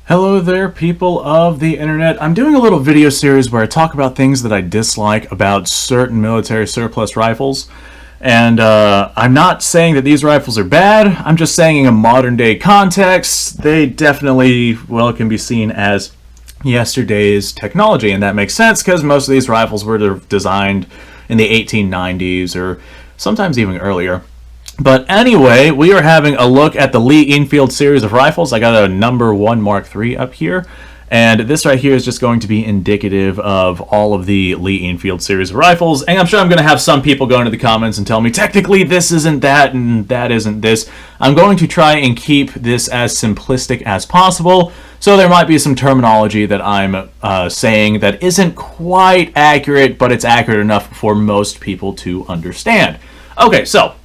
Hello there, people of the internet. I'm doing a little video series where I talk about things that I dislike about certain military surplus rifles. And I'm not saying that these rifles are bad. I'm just saying in a modern day context, they definitely, well, can be seen as yesterday's technology. And that makes sense because most of these rifles were designed in the 1890s or sometimes even earlier. But anyway, we are having a look at the Lee Enfield series of rifles. I got a number 1 Mark III up here. And this right here is just going to be indicative of all of the Lee Enfield series of rifles. And I'm sure I'm going to have some people go into the comments and tell me, technically this isn't that and that isn't this. I'm going to try and keep this as simplistic as possible. So there might be some terminology that I'm saying that isn't quite accurate, but it's accurate enough for most people to understand. Okay, so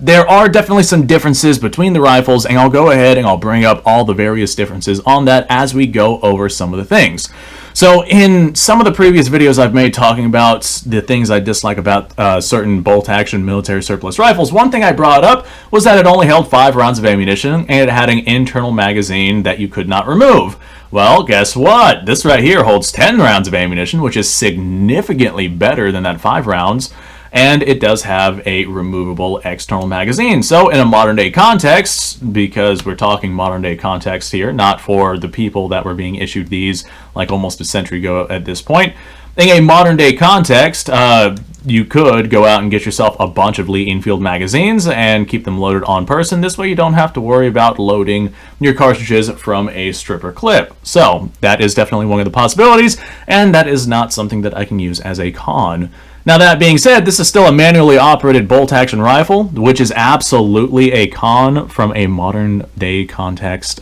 there are definitely some differences between the rifles, and I'll go ahead and I'll bring up all the various differences on that as we go over some of the things. So in some of the previous videos I've made talking about the things I dislike about certain bolt-action military surplus rifles, one thing I brought up was that it only held 5 rounds of ammunition and it had an internal magazine that you could not remove. Well, guess what? This right here holds 10 rounds of ammunition, which is significantly better than that 5 rounds. And it does have a removable external magazine. So in a modern day context, because we're talking modern day context here, not for the people that were being issued these like almost a century ago at this point, in a modern day context, you could go out and get yourself a bunch of Lee Enfield magazines and keep them loaded on person. This way you don't have to worry about loading your cartridges from a stripper clip. So that is definitely one of the possibilities, and that is not something that I can use as a con. Now that being said, this is still a manually operated bolt-action rifle, which is absolutely a con from a modern-day context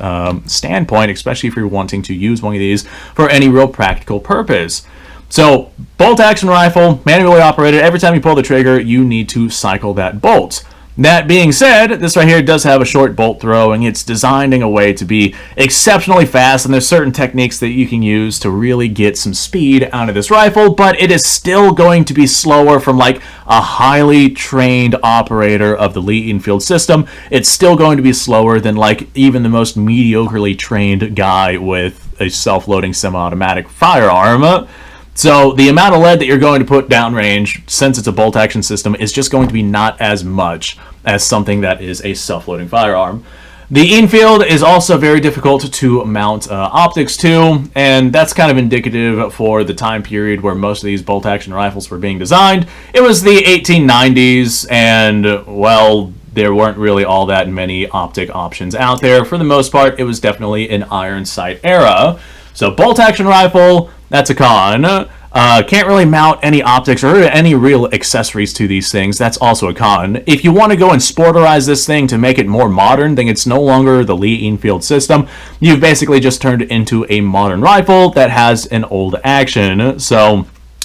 standpoint, especially if you're wanting to use one of these for any real practical purpose. So, bolt-action rifle, manually operated. Every time you pull the trigger, you need to cycle that bolt. That being said, this right here does have a short bolt throw, and it's designed in a way to be exceptionally fast, and there's certain techniques that you can use to really get some speed out of this rifle, but it is still going to be slower from like a highly trained operator of the Lee Enfield system. It's still going to be slower than like even the most mediocrely trained guy with a self-loading semi-automatic firearm. So the amount of lead that you're going to put downrange, since it's a bolt-action system, is just going to be not as much as something that is a self-loading firearm. The Enfield is also very difficult to mount optics to, and that's kind of indicative for the time period where most of these bolt-action rifles were being designed. It was the 1890s, and, well, there weren't really all that many optic options out there. For the most part, it was definitely an iron sight era. So bolt-action rifle, that's a con. Can't really mount any optics or any real accessories to these things. That's also a con. If you want to go and sporterize this thing to make it more modern, then it's no longer the Lee Enfield system. You've basically just turned it into a modern rifle that has an old action. So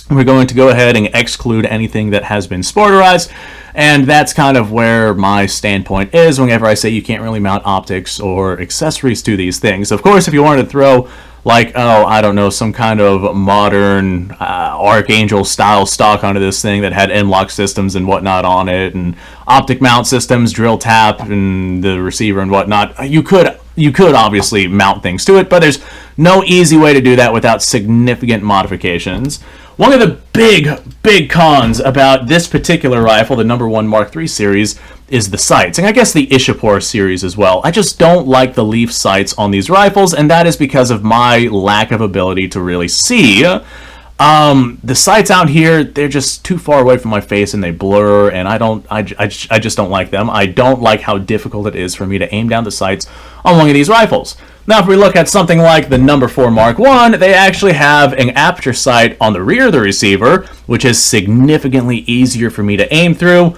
we're going to go ahead and exclude anything that has been sporterized. And that's kind of where my standpoint is whenever I say you can't really mount optics or accessories to these things. Of course, if you wanted to throw like, oh, I don't know, some kind of modern Archangel style stock onto this thing that had Rimlock systems and whatnot on it, and optic mount systems, drill tap, and the receiver and whatnot, you could obviously mount things to it, but there's no easy way to do that without significant modifications. One of the big cons about this particular rifle, the number 1 Mark III series, is the sights, and I guess the Ishapur series as well. I just don't like the leaf sights on these rifles, and that is because of my lack of ability to really see. The sights out here, they're just too far away from my face and they blur, and I just don't like them. I don't like how difficult it is for me to aim down the sights on one of these rifles. Now, if we look at something like the number 4 Mark I, they actually have an aperture sight on the rear of the receiver, which is significantly easier for me to aim through.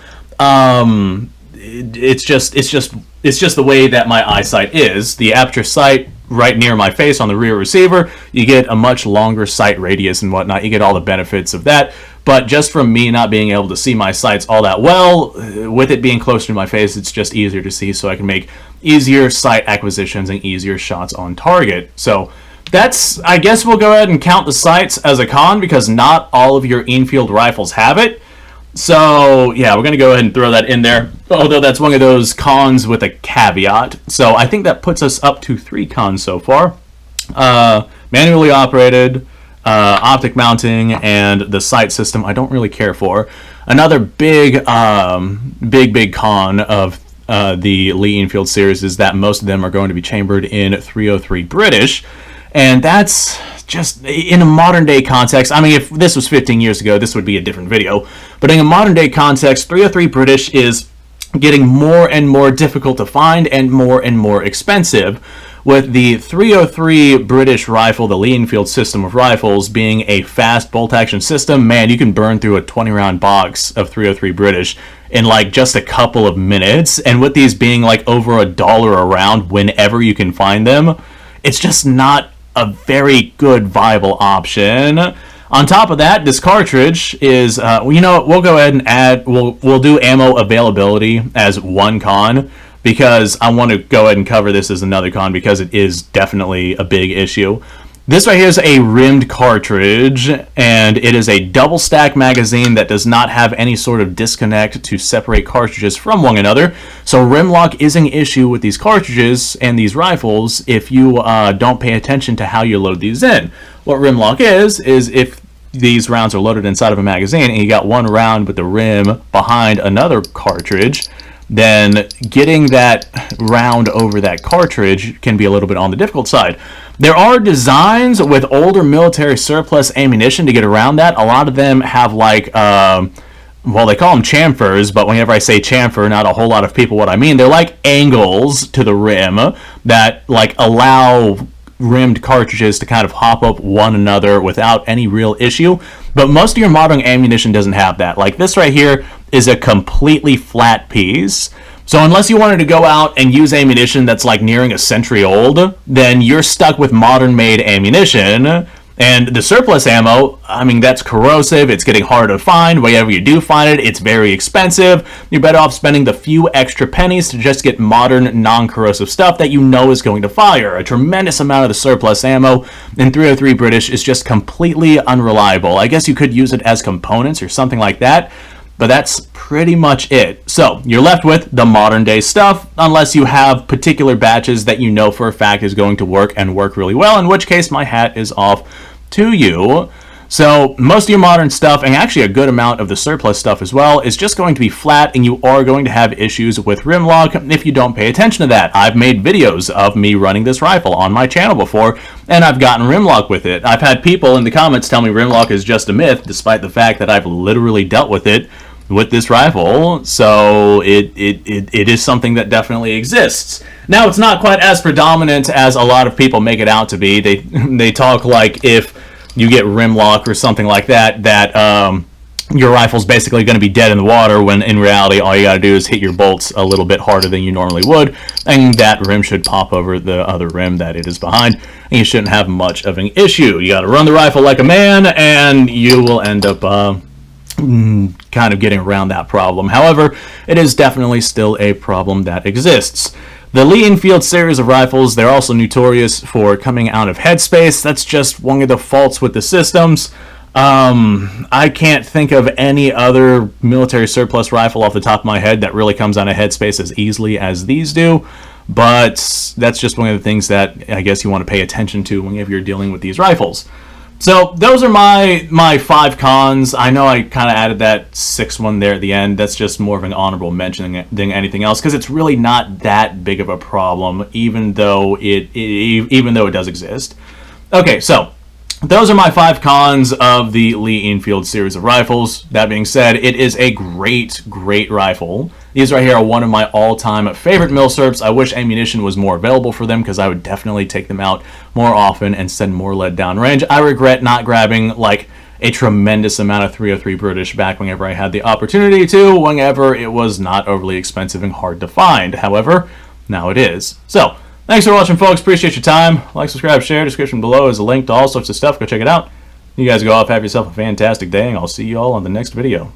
It's just the way that my eyesight is. The aperture sight right near my face on the rear receiver, you get a much longer sight radius and whatnot. You get all the benefits of that. But just from me not being able to see my sights all that well, with it being closer to my face, it's just easier to see, so I can make easier sight acquisitions and easier shots on target. So that's, I guess we'll go ahead and count the sights as a con, because not all of your Enfield rifles have it. So yeah, we're gonna go ahead and throw that in there. Although that's one of those cons with a caveat. So I think that puts us up to 3 cons so far. Manually operated, optic mounting, and the sight system I don't really care for. Another big con of the Lee Enfield series is that most of them are going to be chambered in 303 British, and that's just in a modern day context. I mean, if this was 15 years ago, this would be a different video, but in a modern day context, 303 British is getting more and more difficult to find and more expensive, with the 303 British rifle, the Lee Enfield system of rifles, being a fast bolt-action system. Man, you can burn through a 20-round box of 303 British in like just a couple of minutes, and with these being like over $1 a round whenever you can find them, it's just not a very good viable option. On top of that, this cartridge is, you know, we'll go ahead and add, we'll do ammo availability as one con, because I want to go ahead and cover this as another con, because it is definitely a big issue. This right here is a rimmed cartridge, and it is a double stack magazine that does not have any sort of disconnect to separate cartridges from one another. So Rimlock is an issue with these cartridges and these rifles if you don't pay attention to how you load these in. What Rimlock is if these rounds are loaded inside of a magazine and you got one round with the rim behind another cartridge, then getting that round over that cartridge can be a little bit on the difficult side. There are designs with older military surplus ammunition to get around that. A lot of them have like, well, they call them chamfers, but whenever I say chamfer, not a whole lot of people what I mean. They're like angles to the rim that like allow rimmed cartridges to kind of hop up one another without any real issue. But most of your modern ammunition doesn't have that. Like this right here is a completely flat piece. So unless you wanted to go out and use ammunition that's like nearing a century old, then you're stuck with modern made ammunition. And the surplus ammo, I mean, that's corrosive, it's getting harder to find. Whenever you do find it, it's very expensive. You're better off spending the few extra pennies to just get modern, non-corrosive stuff that you know is going to fire. A tremendous amount of the surplus ammo in 303 British is just completely unreliable. I guess you could use it as components or something like that, but that's pretty much it. So you're left with the modern day stuff, unless you have particular batches that you know for a fact is going to work and work really well, in which case my hat is off to you. So most of your modern stuff, and actually a good amount of the surplus stuff as well, is just going to be flat, and you are going to have issues with Rimlock if you don't pay attention to that. I've made videos of me running this rifle on my channel before, and I've gotten Rimlock with it. I've had people in the comments tell me Rimlock is just a myth, despite the fact that I've literally dealt with it with this rifle. So it is something that definitely exists. Now, it's not quite as predominant as a lot of people make it out to be. They talk like if you get Rimlock or something like that, your rifle's basically going to be dead in the water, when in reality all you got to do is hit your bolts a little bit harder than you normally would, and that rim should pop over the other rim that it is behind, and you shouldn't have much of an issue. You got to run the rifle like a man, and you will end up kind of getting around that problem. However, it is definitely still a problem that exists. The Lee Enfield series of rifles, they're also notorious for coming out of headspace. That's just one of the faults with the systems. I can't think of any other military surplus rifle off the top of my head that really comes out of headspace as easily as these do, but that's just one of the things that I guess you want to pay attention to whenever you're dealing with these rifles. So those are my 5 cons. I know I kind of added that 6th one there at the end. That's just more of an honorable mention than anything else, because it's really not that big of a problem, even though it does exist. Okay, so those are my 5 cons of the Lee Enfield series of rifles. That being said, it is a great rifle. These right here are one of my all-time favorite milsurps. I wish ammunition was more available for them, because I would definitely take them out more often and send more lead downrange. I regret not grabbing like a tremendous amount of 303 British back whenever I had the opportunity to, whenever it was not overly expensive and hard to find. However, now it is. So, thanks for watching, folks. Appreciate your time. Like, subscribe, share. Description below is a link to all sorts of stuff. Go check it out. You guys go off, have yourself a fantastic day, and I'll see you all on the next video.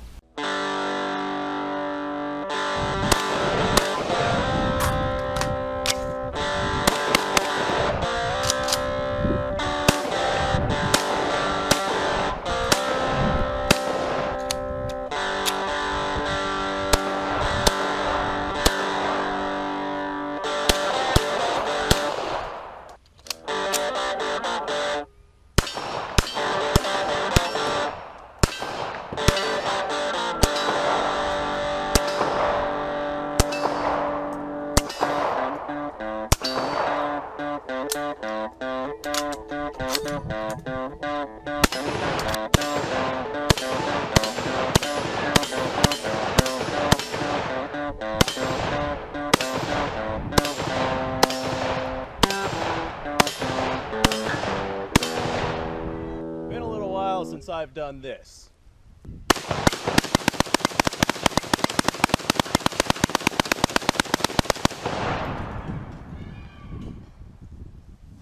Been a little while since I've done this.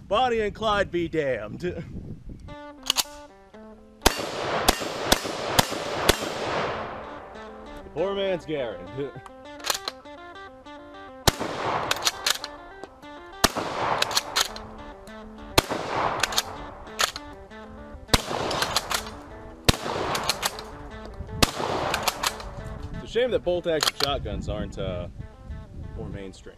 Bonnie and Clyde be damned. Poor man's Garen. It's a shame that bolt-action shotguns aren't more mainstream.